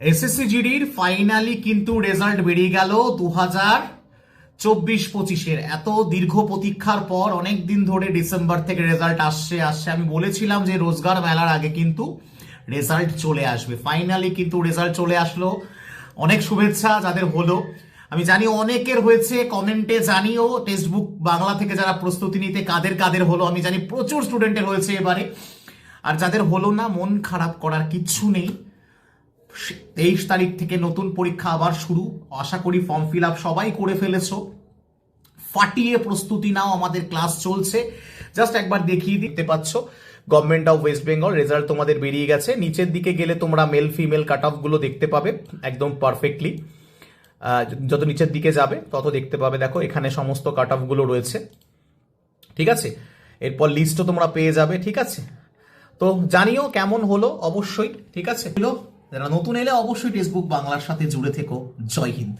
SSC জিডির finally কিন্তু result বেরিয়ে গেল 2024-25-এর। এত দীর্ঘ প্রতীক্ষার পর অনেক দিন ধরে ডিসেম্বর থেকে রেজাল্ট আসছে। আমি বলেছিলাম যে রোজগার মেলার আগে কিন্তু রেজাল্ট চলে আসবে। ফাইনালি কিন্তু রেজাল্ট চলে আসলো। অনেক শুভেচ্ছা যাদের হলো। আমি জানি অনেকের হয়েছে, কমেন্টে জানিও টেক্সট বুক বাংলা থেকে যারা প্রস্তুতি নিতে কাদের কাদের হলো। আমি জানি প্রচুর স্টুডেন্টের হয়েছে এবারে। আর যাদের হলো না, মন খারাপ করার কিচ্ছু নেই। 23 তারিখ থেকে নতুন পরীক্ষা আবার শুরু। আশা করি ফর্ম ফিল আপ সবাই করে ফেলেছো। ফাটিয়ে প্রস্তুতি নাও, আমাদের ক্লাস চলছে। জাস্ট একবার দেখিয়ে দিতে পাচ্ছ government of West Bengal result তোমাদের বেরিয়ে গেছে। নিচের দিকে গেলে তোমরা মেল ফিমেল কাট অফ গুলো দেখতে পাবে একদম পারফেক্টলি। যত নিচের দিকে যাবে তত দেখতে পাবে, দেখো এখানে সমস্ত কাট অফ গুলো রয়েছে। ঠিক আছে, এরপর লিস্টও তোমরা পেয়ে যাবে। ঠিক আছে, তো জানিও কেমন হলো অবশ্যই। ঠিক আছে, যারা নতুন এলে অবশ্যই টেক্সট বুক বাংলার সাথে জুড়ে থেকো। জয় হিন্দ।